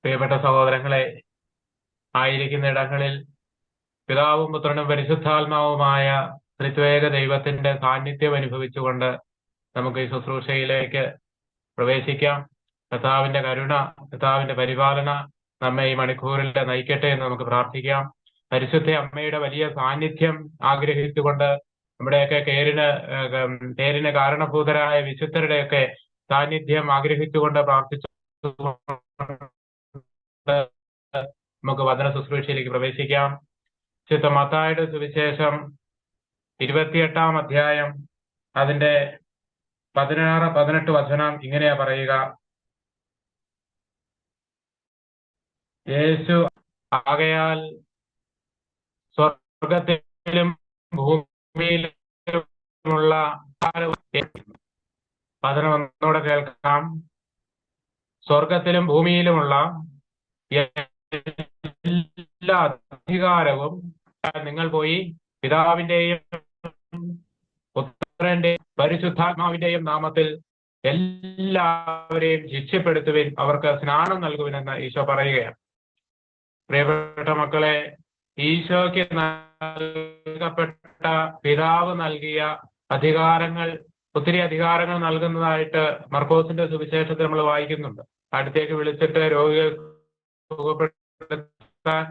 പ്രിയപ്പെട്ട സഹോദരങ്ങളെ, ആയിരിക്കുന്ന ഇടങ്ങളിൽ പിതാവും പുത്രനും പരിശുദ്ധാത്മാവുമായ ത്രിത്വേക ദൈവത്തിന്റെ സാന്നിധ്യം അനുഭവിച്ചുകൊണ്ട് നമുക്ക് ഈ ശുശ്രൂഷയിലേക്ക് പ്രവേശിക്കാം. കർത്താവിന്റെ കരുണ, കർത്താവിന്റെ പരിപാലന നമ്മെ ഈ മണിക്കൂറിൽ നയിക്കട്ടെ എന്ന് നമുക്ക് പ്രാർത്ഥിക്കാം. പരിശുദ്ധ അമ്മയുടെ വലിയ സാന്നിധ്യം ആഗ്രഹിച്ചുകൊണ്ട് നമ്മുടെയൊക്കെ പേരിന് കാരണഭൂതരായ വിശുദ്ധരുടെയൊക്കെ സാന്നിധ്യം ആഗ്രഹിച്ചുകൊണ്ട് പ്രാർത്ഥിച്ചു നമുക്ക് വചന ശുശ്രൂഷയിലേക്ക് പ്രവേശിക്കാം. വിശുദ്ധ മത്തായിയുടെ സുവിശേഷം 28-ാം അധ്യായം അതിന്റെ 16-18 വചനം ഇങ്ങനെയാ പറയുക. യേശു ആകയാൽ സ്വർഗത്തിലും ഭൂമിയിലുമുള്ള വചനം ഒന്നുകൂടെ കേൾക്കാം. സ്വർഗത്തിലും ഭൂമിയിലുമുള്ള എല്ലാ അധികാരവും നിങ്ങൾ പോയി പിതാവിന്റെയും പുത്രന്റെയും പരിശുദ്ധാത്മാവിന്റെയും നാമത്തിൽ എല്ലാവരെയും ശിക്ഷപ്പെടുത്തുവിൻ, അവർക്ക് സ്നാനം നൽകുവിനെന്ന് ഈശോ പറയുകയാണ്. പ്രിയപ്പെട്ട മക്കളെ, ഈശോയ്ക്ക് നൽകപ്പെട്ട പിതാവ് നൽകിയ അധികാരങ്ങൾ, ഒത്തിരി അധികാരങ്ങൾ നൽകുന്നതായിട്ട് മർക്കോസിന്റെ സുവിശേഷത്തിൽ നമ്മൾ വായിക്കുന്നുണ്ട്. അടുത്തേക്ക് വിളിച്ചിട്ട് രോഗികൾ സുഖപ്പെടുത്താൻ,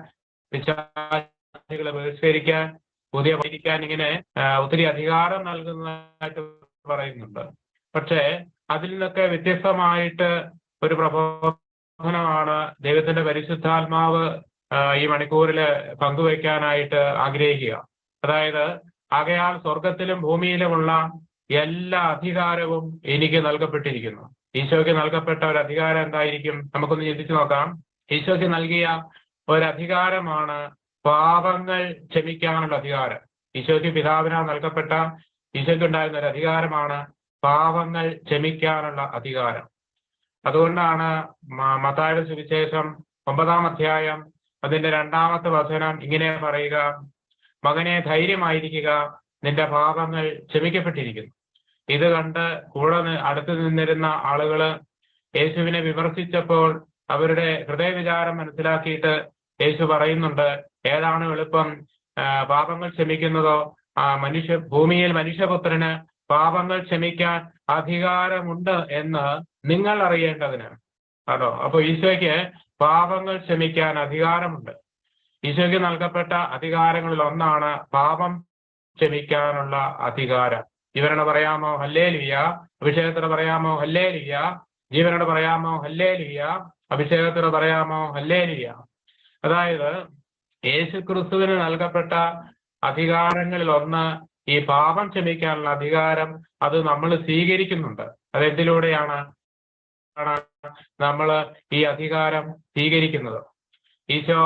വിശ്വാസികളെ ബഹിഷ്കരിക്കാൻ, പുതിയ പഠിക്കാൻ, ഇങ്ങനെ ഒത്തിരി അധികാരം നൽകുന്നതായിട്ട് പറയുന്നുണ്ട്. പക്ഷേ അതിൽ നിന്നൊക്കെ വ്യത്യസ്തമായിട്ട് ഒരു പ്രബോധനമാണ് ദൈവത്തിന്റെ പരിശുദ്ധാത്മാവ് ഈ മണിക്കൂറിൽ പങ്കുവയ്ക്കാനായിട്ട് ആഗ്രഹിക്കുക. അതായത്, ആകയാൽ സ്വർഗത്തിലും ഭൂമിയിലുമുള്ള എല്ലാ അധികാരവും എനിക്ക് നൽകപ്പെട്ടിരിക്കുന്നു. ഈശോയ്ക്ക് നൽകപ്പെട്ട ഒരു അധികാരം എന്തായിരിക്കും? നമുക്കൊന്ന് ചിന്തിച്ചു നോക്കാം. ഈശോയ്ക്ക് നൽകിയ ഒരധികാരമാണ് പാപങ്ങൾ ക്ഷമിക്കാനുള്ള അധികാരം. ഈശോയ്ക്ക് പിതാവിനാൽ നൽകപ്പെട്ട, ഈശോയ്ക്ക് ഉണ്ടായിരുന്ന ഒരു അധികാരമാണ് പാപങ്ങൾ ക്ഷമിക്കാനുള്ള അധികാരം. അതുകൊണ്ടാണ് മത്തായിയുടെ സുവിശേഷം 9-ാം അധ്യായം അതിന്റെ 2-ാമത്തെ വചനം ഇങ്ങനെ പറയുക: മകനെ, ധൈര്യമായിരിക്കുക, നിന്റെ പാപങ്ങൾ ക്ഷമിക്കപ്പെട്ടിരിക്കുന്നു. ഇത് കണ്ട് കൂടെ അടുത്ത് നിന്നിരുന്ന ആളുകള് യേശുവിനെ വിമർശിച്ചപ്പോൾ അവരുടെ ഹൃദയവിചാരം മനസ്സിലാക്കിയിട്ട് യേശു പറയുന്നുണ്ട്, ഏതാണ് എളുപ്പം, പാപങ്ങൾ ക്ഷമിക്കുന്നതോ ഭൂമിയിൽ മനുഷ്യപുത്രന് പാപങ്ങൾ ക്ഷമിക്കാൻ അധികാരമുണ്ട് എന്ന് നിങ്ങൾ അറിയേണ്ടതിന്. അതോ അപ്പൊ ഈശോയ്ക്ക് പാപങ്ങൾ ക്ഷമിക്കാൻ അധികാരമുണ്ട്. ഈശോയ്ക്ക് നൽകപ്പെട്ട അധികാരങ്ങളിൽ ഒന്നാണ് പാപം ക്ഷമിക്കാനുള്ള അധികാരം. ജീവനോട് പറയാമോ ഹല്ലേലൂയ? അഭിഷേകത്തോടെ പറയാമോ ഹല്ലേലൂയ? ജീവനോട് പറയാമോ ഹല്ലേലൂയ? അഭിഷേകത്തോടെ പറയാമോ ഹല്ലേലൂയ? അതായത്, യേശുക്രിസ്തുവിന് നൽകപ്പെട്ട അധികാരങ്ങളിൽ ഒന്ന് ഈ പാപം ക്ഷമിക്കാനുള്ള അധികാരം. അത് നമ്മൾ സ്വീകരിക്കുന്നുണ്ട്. അതെന്തിലൂടെയാണ് നമ്മൾ ഈ അധികാരം സ്വീകരിക്കുന്നത്? ഈശോ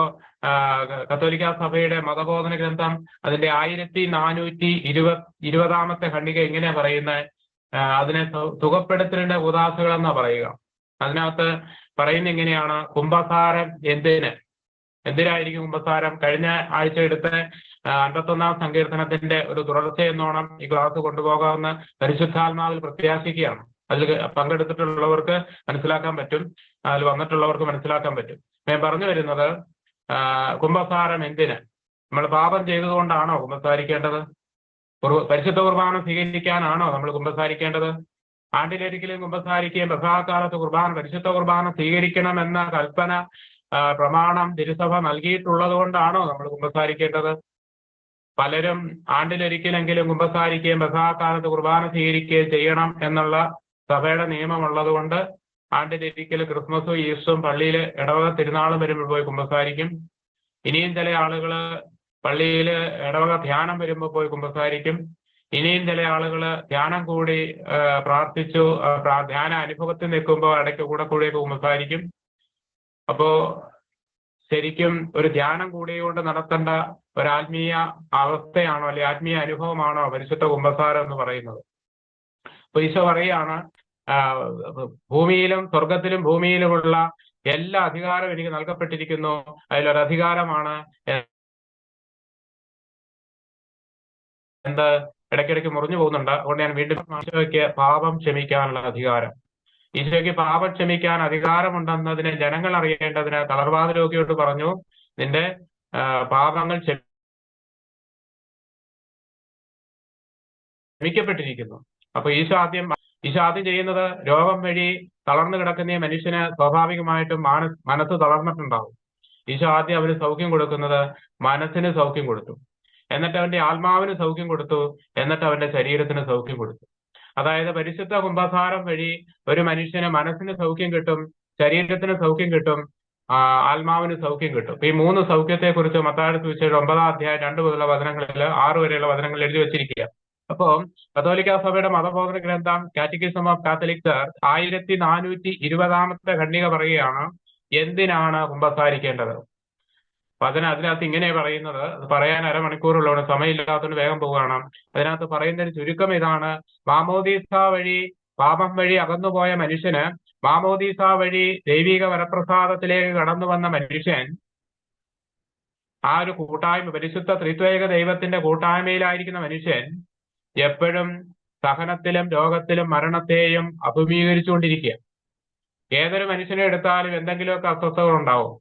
കത്തോലിക്ക സഭയുടെ മതബോധന ഗ്രന്ഥം അതിന്റെ 1420-ാമത്തെ ഖണ്ഡിക ഇങ്ങനെ പറയുന്നത്, അതിനെ സുഖപ്പെടുത്തലിന്റെ ഉദാസുകൾ എന്നാ പറയുക. അതിനകത്ത് പറയുന്ന ഇങ്ങനെയാണ്: കുംഭസാരം എന്തിനായിരിക്കും കുംഭസാരം? കഴിഞ്ഞ ആഴ്ച എടുത്ത 51-ാം സങ്കീർത്തനത്തിന്റെ ഒരു തുടർച്ചയെന്നോണം ഈ ക്ലാസ് കൊണ്ടുപോകാമെന്ന് പരിശുദ്ധാത്മാവിൽ പ്രത്യാശിക്കുകയാണ്. അതിൽ പങ്കെടുത്തിട്ടുള്ളവർക്ക് മനസ്സിലാക്കാൻ പറ്റും, അതിൽ വന്നിട്ടുള്ളവർക്ക് മനസ്സിലാക്കാൻ പറ്റും. ഞാൻ പറഞ്ഞു വരുന്നത്, കുംഭസാരം എന്തിന്? നമ്മൾ പാപം ചെയ്തതുകൊണ്ടാണോ കുംഭസാരിക്കേണ്ടത്? പരിശുദ്ധ കുർബാന സ്വീകരിക്കാനാണോ നമ്മൾ കുംഭസാരിക്കേണ്ടത്? ആണ്ടിലൊരിക്കലും കുംഭസാരിക്കുകയും പ്രസാദകാലത്ത് പരിശുദ്ധ കുർബാന സ്വീകരിക്കണമെന്ന കൽപ്പന, പ്രമാണം തിരുസഭ നൽകിയിട്ടുള്ളത് കൊണ്ടാണോ നമ്മൾ കുംഭസാരിക്കേണ്ടത്? പലരും ആണ്ടിലൊരിക്കലെങ്കിലും കുംഭസാരിക്കുകയും പ്രസാദകാലത്ത് കുർബാന സ്വീകരിക്കുകയും ചെയ്യണം എന്നുള്ള സഭയുടെ നിയമമുള്ളത് കൊണ്ട് ആണ്ടിലൊരിക്കൽ ക്രിസ്മസും ഈസ്റ്ററും പള്ളിയിൽ ഇടവക തിരുനാളും വരുമ്പോൾ പോയി കുമ്പസാരിക്കും. ഇനിയും ചില ആളുകൾ പള്ളിയിൽ ഇടവക ധ്യാനം വരുമ്പോൾ പോയി കുമ്പസാരിക്കും. ഇനിയും ചില ആളുകൾ ധ്യാനം കൂടി പ്രാർത്ഥിച്ചു ധ്യാന അനുഭവത്തിൽ നിൽക്കുമ്പോൾ ഇടയ്ക്ക് കൂടെ കുമ്പസാരിക്കും. അപ്പോ ശരിക്കും ഒരു ധ്യാനം കൂടിയുകൊണ്ട് നടത്തേണ്ട ഒരു ആത്മീയ അവസ്ഥയാണോ, അല്ലെങ്കിൽ ആത്മീയ അനുഭവമാണോ പരിശുദ്ധ കുമ്പസാരം എന്ന് പറയുന്നത്? അപ്പൊ ഈശോ പറയുകയാണ്, സ്വർഗത്തിലും ഭൂമിയിലുമുള്ള എല്ലാ അധികാരവും എനിക്ക് നൽകപ്പെട്ടിരിക്കുന്നു. അതിലൊരധികാരമാണ് ഇടയ്ക്കിടയ്ക്ക് മുറിഞ്ഞു പോകുന്നുണ്ട്. അതുകൊണ്ട് ഞാൻ വീണ്ടും ഈശോയ്ക്ക് പാപം ക്ഷമിക്കാനുള്ള അധികാരം. ഈശോയ്ക്ക് പാപം ക്ഷമിക്കാൻ അധികാരമുണ്ടെന്നതിനെ ജനങ്ങൾ അറിയേണ്ടതിന് തളർവാദ രോഗിയോട് പറഞ്ഞു, നിന്റെ പാപങ്ങൾ ക്ഷമിക്കപ്പെട്ടിരിക്കുന്നു. അപ്പൊ ഈശോ ആദ്യം ചെയ്യുന്നത്, രോഗം വഴി തളർന്നു കിടക്കുന്ന ഈ മനുഷ്യന് സ്വാഭാവികമായിട്ടും മനസ്സ് തളർന്നിട്ടുണ്ടാവും. ഈശോ ആദ്യം അവന് സൗഖ്യം കൊടുക്കുന്നത് മനസ്സിന് സൗഖ്യം കൊടുത്തു, എന്നിട്ട് അവന്റെ ആത്മാവിന് സൗഖ്യം കൊടുത്തു, എന്നിട്ട് അവന്റെ ശരീരത്തിന് സൗഖ്യം കൊടുത്തു. അതായത് പരിശുദ്ധ കുംഭസാരം വഴി ഒരു മനുഷ്യന് മനസ്സിന് സൗഖ്യം കിട്ടും, ശരീരത്തിന് സൗഖ്യം കിട്ടും, ആത്മാവിന് സൗഖ്യം കിട്ടും. ഈ 3 സൗഖ്യത്തെക്കുറിച്ച് മത്തായിയുടെ സുവിശേഷം 9-ാം അധ്യായം 2 മുതലുള്ള വചനങ്ങളിൽ 6 വരെയുള്ള വചനങ്ങളിൽ എഴുതി വെച്ചിരിക്കുക. അപ്പോ കത്തോലിക്ക സഭയുടെ മതബോധന ഗ്രന്ഥം കാറ്റക്കിസം ഓഫ് കാത്തലിക് ചർച്ച് 1420 ഖണ്ഡിക പറയുകയാണ് എന്തിനാണ് കുമ്പസാരിക്കേണ്ടത്. അതിനകത്ത് ഇങ്ങനെ പറയുന്നത്, അത് പറയാൻ അരമണിക്കൂറുള്ളതാണ്, സമയമില്ലാത്തതുകൊണ്ട് വേഗം പോവുകയാണ്. അതിനകത്ത് പറയുന്നതിന് ചുരുക്കം ഇതാണ്: മാമോദീസ വഴി പാപം വഴി അകന്നുപോയ മനുഷ്യന് മാമോദീസ വഴി ദൈവിക വരപ്രസാദത്തിലേക്ക് കടന്നു വന്ന മനുഷ്യൻ ആ ഒരു കൂട്ടായ്മ, പരിശുദ്ധ ത്രിത്വൈക ദൈവത്തിന്റെ കൂട്ടായ്മയിലായിരിക്കുന്ന മനുഷ്യൻ എപ്പോഴും സഹനത്തിലും രോഗത്തിലും മരണത്തെയും അഭിമുഖീകരിച്ചുകൊണ്ടിരിക്കുക. ഏതൊരു മനുഷ്യനെ എടുത്താലും എന്തെങ്കിലുമൊക്കെ അസ്വസ്ഥതകൾ ഉണ്ടാവും.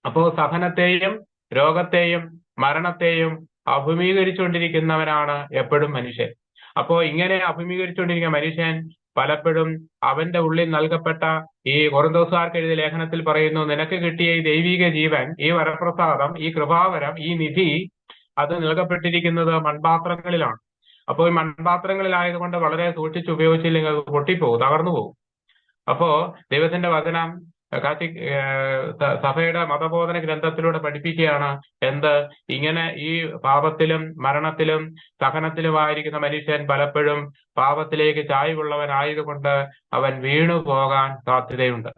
അപ്പോ സഹനത്തെയും രോഗത്തെയും മരണത്തെയും അഭിമുഖീകരിച്ചുകൊണ്ടിരിക്കുന്നവനാണ് എപ്പോഴും മനുഷ്യൻ. അപ്പോ ഇങ്ങനെ അഭിമുഖീകരിച്ചുകൊണ്ടിരിക്കുന്ന മനുഷ്യൻ പലപ്പോഴും അവന്റെ ഉള്ളിൽ നൽകപ്പെട്ട ഈ കൊറിന്തോസുകാർക്ക് എഴുതിയ ലേഖനത്തിൽ പറയുന്നു, നിനക്ക് കിട്ടിയ ഈ ദൈവിക ജീവൻ, ഈ വരപ്രസാദം, ഈ കൃപാവരം, ഈ നിധി, അത് നൽകപ്പെട്ടിരിക്കുന്നത് മൺപാത്രങ്ങളിലാണ്. അപ്പോൾ ഈ മൺപാത്രങ്ങളിലായതുകൊണ്ട് വളരെ സൂക്ഷിച്ച് ഉപയോഗിച്ചില്ലെങ്കിൽ അത് പൊട്ടിപ്പോകും, തകർന്നു പോകും. അപ്പോ ദൈവത്തിന്റെ വചനം സഭയുടെ മതബോധന ഗ്രന്ഥത്തിലൂടെ പഠിപ്പിക്കുകയാണ് ഇങ്ങനെ ഈ പാപത്തിലും മരണത്തിലും സഹനത്തിലുമായിരിക്കുന്ന മനുഷ്യൻ പലപ്പോഴും പാപത്തിലേക്ക് ചായ്വുള്ളവനായതുകൊണ്ട് അവൻ വീണുപോകാൻ സാധ്യതയുണ്ട്.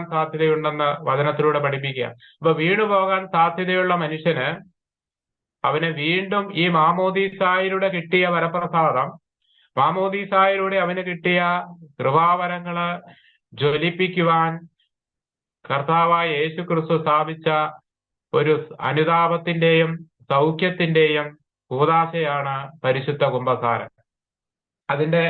സാധ്യതയുണ്ടെന്ന് വചനത്തിലൂടെ പഠിപ്പിക്കുക. അപ്പൊ വീണുപോകാൻ സാധ്യതയുള്ള മനുഷ്യന് അവന് വീണ്ടും ഈ മാമോദീസായിലൂടെ കിട്ടിയ വരപ്രസാദം, മാമോദീസായിലൂടെ അവന് കിട്ടിയ കൃപാവരങ്ങള് ജ്വലിപ്പിക്കുവാൻ കർത്താവായ യേശു ക്രിസ്തു സ്ഥാപിച്ച ഒരു അനുതാപത്തിന്റെയും സൗഖ്യത്തിന്റെയും കൂദാശയാണ് പരിശുദ്ധ കുംഭസാരം. അതിന്റെ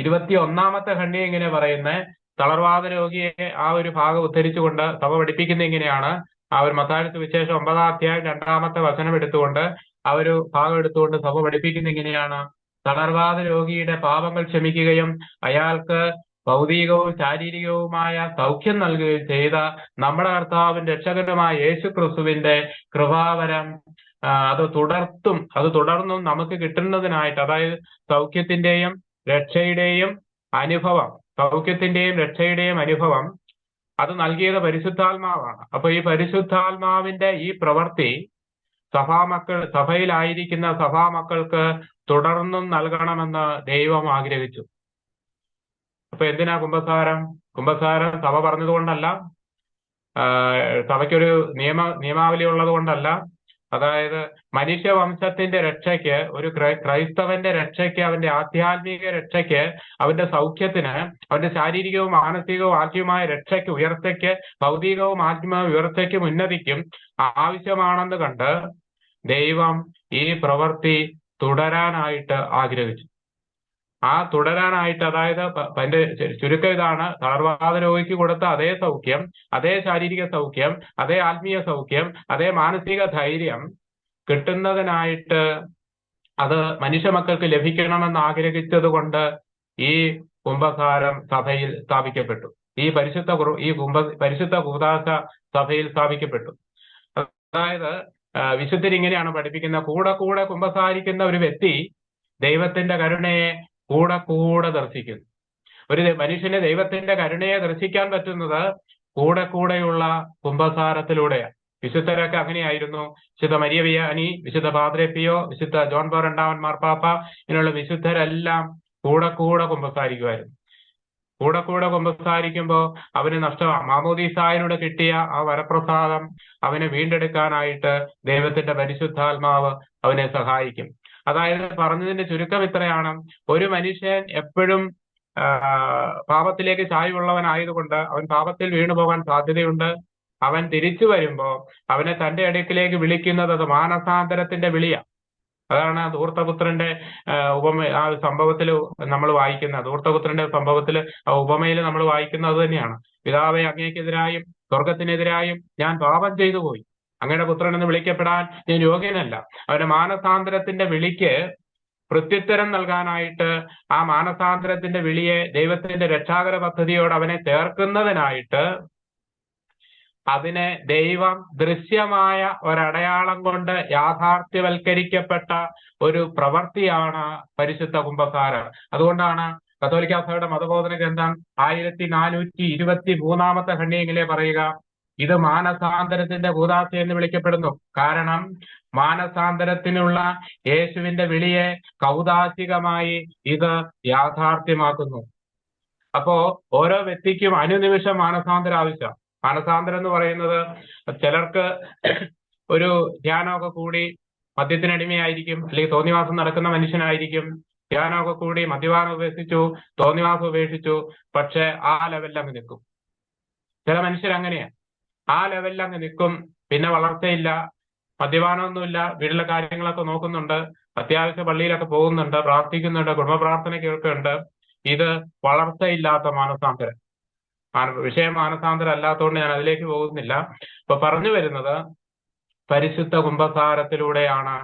21-ാമത്തെ ഖണ്ഡിക ഇങ്ങനെ പറയുന്നത്, തളർവാദ രോഗിയെ ആ ഒരു ഭാഗം ഉദ്ധരിച്ചുകൊണ്ട് സഭ പഠിപ്പിക്കുന്ന ഇങ്ങനെയാണ്. ആ ഒരു മത്തായിയുടെ സുവിശേഷം 9-ാം അധ്യായം 2-ാമത്തെ വചനം എടുത്തുകൊണ്ട് ആ ഒരു ഭാഗം എടുത്തുകൊണ്ട് സഭ പഠിപ്പിക്കുന്ന ഇങ്ങനെയാണ്: തളർവാദ രോഗിയുടെ പാപങ്ങൾ ക്ഷമിക്കുകയും അയാൾക്ക് ഭൗതികവും ശാരീരികവുമായ സൗഖ്യം നൽകുകയും ചെയ്ത നമ്മുടെ കർത്താവിന്റെ രക്ഷകനുമായ യേശു ക്രിസ്തുവിന്റെ കൃപാവരം അത് തുടർന്നും നമുക്ക് കിട്ടുന്നതിനായിട്ട്, അതായത് സൗഖ്യത്തിന്റെയും രക്ഷയുടെയും അനുഭവം അത് നൽകിയത് പരിശുദ്ധാത്മാവാണ്. അപ്പൊ ഈ പരിശുദ്ധാത്മാവിന്റെ ഈ പ്രവൃത്തി സഭയിലായിരിക്കുന്ന സഭാമക്കൾക്ക് തുടർന്നും നൽകണമെന്ന് ദൈവം ആഗ്രഹിച്ചു. അപ്പൊ എന്തിനാ കുംഭസാരം സഭ പറഞ്ഞതുകൊണ്ടല്ല, സഭയ്ക്കൊരു നിയമാവലി ഉള്ളത് കൊണ്ടല്ല. അതായത് മനുഷ്യവംശത്തിന്റെ രക്ഷയ്ക്ക്, ഒരു ക്രൈസ്തവന്റെ രക്ഷയ്ക്ക്, അവന്റെ ആധ്യാത്മിക രക്ഷയ്ക്ക്, അവന്റെ സൗഖ്യത്തിന്, അവന്റെ ശാരീരികവും മാനസികവും ആത്മീയമായ രക്ഷയ്ക്ക്, ഉയർച്ചയ്ക്ക്, ഭൗതികവും ആത്മീയ ഉയർച്ചയ്ക്കും ഉന്നതിക്കും ആവശ്യമാണെന്ന് കണ്ട് ദൈവം ഈ പ്രവൃത്തി തുടരാനായിട്ട് ആഗ്രഹിച്ചു. അതായത് അതിന്റെ ചുരുക്കം ഇതാണ്: തളർവാദ രോഗിക്ക് കൊടുത്ത അതേ സൗഖ്യം, അതേ ശാരീരിക സൗഖ്യം, അതേ ആത്മീയ സൗഖ്യം, അതേ മാനസിക ധൈര്യം കിട്ടുന്നതിനായിട്ട് അത് മനുഷ്യ മക്കൾക്ക് ലഭിക്കണമെന്ന് ആഗ്രഹിച്ചത് കൊണ്ട് ഈ കുംഭസാരം സഭയിൽ സ്ഥാപിക്കപ്പെട്ടു. പരിശുദ്ധ കൂദാശ സഭയിൽ സ്ഥാപിക്കപ്പെട്ടു. അതായത് വിശുദ്ധരിങ്ങനെയാണ് പഠിപ്പിക്കുന്നത്: കൂടെ കുംഭസാരിക്കുന്ന ഒരു വ്യക്തി ദൈവത്തിന്റെ കരുണയെ കൂടെ ദർശിക്കുന്നു. ഒരു മനുഷ്യന് ദൈവത്തിന്റെ കരുണയെ ദർശിക്കാൻ പറ്റുന്നത് കൂടെയുള്ള കുംഭസാരത്തിലൂടെയാണ്. വിശുദ്ധരൊക്കെ അങ്ങനെയായിരുന്നു. വിശുദ്ധ മരിയ വിയാനി, വിശുദ്ധ പാദ്രെ പിയോ, വിശുദ്ധ ജോൺ പോൾ രണ്ടാമൻ മാർപ്പാപ്പ, ഇങ്ങനെയുള്ള വിശുദ്ധരെല്ലാം കൂടെ കുംഭസാരിക്കുമായിരുന്നു. കൂടെ കുംഭസാരിക്കുമ്പോൾ അവന് മാമോദീസായിലൂടെ കിട്ടിയ ആ വരപ്രസാദം അവനെ വീണ്ടെടുക്കാനായിട്ട് ദൈവത്തിന്റെ പരിശുദ്ധാത്മാവ് അവനെ സഹായിക്കും. അതായത് പറഞ്ഞതിന്റെ ചുരുക്കം ഇത്രയാണ്: ഒരു മനുഷ്യൻ എപ്പോഴും പാപത്തിലേക്ക് ചായ്വുള്ളവനായതുകൊണ്ട് അവൻ പാപത്തിൽ വീണുപോകാൻ സാധ്യതയുണ്ട്. അവൻ തിരിച്ചു വരുമ്പോ അവനെ തന്റെ അടുക്കിലേക്ക് വിളിക്കുന്നത് അത് മാനസാന്തരത്തിന്റെ വിളിയാണ്. അതാണ് ധൂർത്തപുത്രന്റെ ഉപമ ആ സംഭവത്തിൽ നമ്മൾ വായിക്കുന്നത്. ധൂർത്തപുത്രന്റെ സംഭവത്തിൽ ആ ഉപമയിൽ നമ്മൾ വായിക്കുന്നത് അത് തന്നെയാണ്. പിതാവെ, അങ്ങേക്കെതിരായും സ്വർഗത്തിനെതിരായും ഞാൻ പാപം ചെയ്തു പോയി. അങ്ങയുടെ പുത്രൻ എന്ന് വിളിക്കപ്പെടാൻ ഞാൻ യോഗ്യനല്ല. അവന്റെ മാനസാന്തരത്തിന്റെ വിളിക്ക് പ്രത്യുത്തരം നൽകാനായിട്ട്, ആ മാനസാന്തരത്തിന്റെ വിളിയെ ദൈവത്തിന്റെ രക്ഷാകര പദ്ധതിയോട് അവനെ ചേർക്കുന്നതിനായിട്ട് അതിനെ ദൈവം ദൃശ്യമായ ഒരടയാളം കൊണ്ട് യാഥാർത്ഥ്യവൽക്കരിക്കപ്പെട്ട ഒരു പ്രവൃത്തിയാണ് പരിശുദ്ധ കുമ്പസാരം. അതുകൊണ്ടാണ് കത്തോലിക്കാ സഭയുടെ മതബോധന ഗ്രന്ഥം 1423 ഖണ്ഡികയിലെ പറയുക, ഇത് മാനസാന്തരത്തിന്റെ കൂദാശ എന്ന് വിളിക്കപ്പെടുന്നു. കാരണം മാനസാന്തരത്തിനുള്ള യേശുവിന്റെ വിളിയെ കൗദാശികമായി ഇത് യാഥാർത്ഥ്യമാക്കുന്നു. അപ്പോ ഓരോ വ്യക്തിക്കും അനുനിമിഷം മാനസാന്തരം ആവശ്യം. മാനസാന്തരം എന്ന് പറയുന്നത് ചിലർക്ക് ഒരു ധ്യാനമൊക്കെ കൂടി മദ്യത്തിനടിമയായിരിക്കും, അല്ലെങ്കിൽ തോന്നിവാസം നടക്കുന്ന മനുഷ്യനായിരിക്കും. ധ്യാനമൊക്കെ കൂടി മദ്യപാനം ഉപേക്ഷിച്ചു, തോന്നിവാസം ഉപേക്ഷിച്ചു, പക്ഷെ ആ ലെവലിൽ അങ്ങ് നിൽക്കും. ചില മനുഷ്യർ അങ്ങനെയാ, ആ ലെവലിൽ അങ്ങ് നിൽക്കും, പിന്നെ വളർച്ചയില്ല, മദ്യപാനമൊന്നുമില്ല, വീട്ടിലെ കാര്യങ്ങളൊക്കെ നോക്കുന്നുണ്ട്, അത്യാവശ്യം പള്ളിയിലൊക്കെ പോകുന്നുണ്ട്, പ്രാർത്ഥിക്കുന്നുണ്ട്, കുടുംബ പ്രാർത്ഥനയ്ക്കൊക്കെ ഉണ്ട്. ഇത് വളർച്ചയില്ലാത്ത മാനസാന്തരം. വിഷയം മാനസാന്തരം അല്ലാത്തതുകൊണ്ട് ഞാൻ അതിലേക്ക് പോകുന്നില്ല. ഇപ്പൊ പറഞ്ഞു വരുന്നത്, പരിശുദ്ധ കുമ്പസാരത്തിലൂടെയാണ്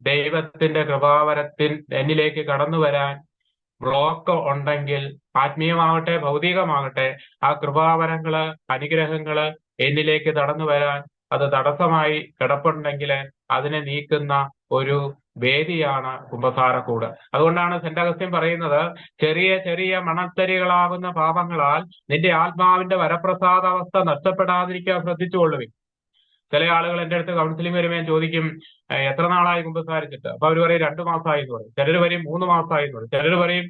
ദൈവത്തിന്റെ കൃപാവരത്തിൽ എന്നിലേക്ക് കടന്നു വരാൻ ബ്ലോക്ക് ഉണ്ടെങ്കിൽ, ആത്മീയമാകട്ടെ ഭൗതികമാകട്ടെ, ആ കൃപാവരങ്ങള് അനുഗ്രഹങ്ങള് എന്നിലേക്ക് കടന്നു വരാൻ അത് തടസ്സമായി കിടപ്പുണ്ടെങ്കിൽ അതിനെ നീക്കുന്ന ഒരു വേദിയാണ് കുമ്പസാരക്കൂട്. അതുകൊണ്ടാണ് സെന്റ് അഗസ്റ്റിൻ പറയുന്നത്, ചെറിയ ചെറിയ മണത്തരികളാകുന്ന പാപങ്ങളാൽ നിന്റെ ആത്മാവിന്റെ വരപ്രസാദാവസ്ഥ നഷ്ടപ്പെടാതിരിക്കാൻ ശ്രദ്ധിച്ചുകൊള്ളുവിൻ. ചില ആളുകൾ എൻ്റെ അടുത്ത് കൗൺസിലിംഗ് വരുമ്പോൾ ഞാൻ ചോദിക്കും, എത്ര നാളായി കുമ്പസാരിച്ചിട്ട്? അപ്പൊ അവർ പറയും 2 മാസമായി എന്ന് പറയും, ചിലർ പറയും 3 മാസമായി എന്ന് പറയും, ചിലർ പറയും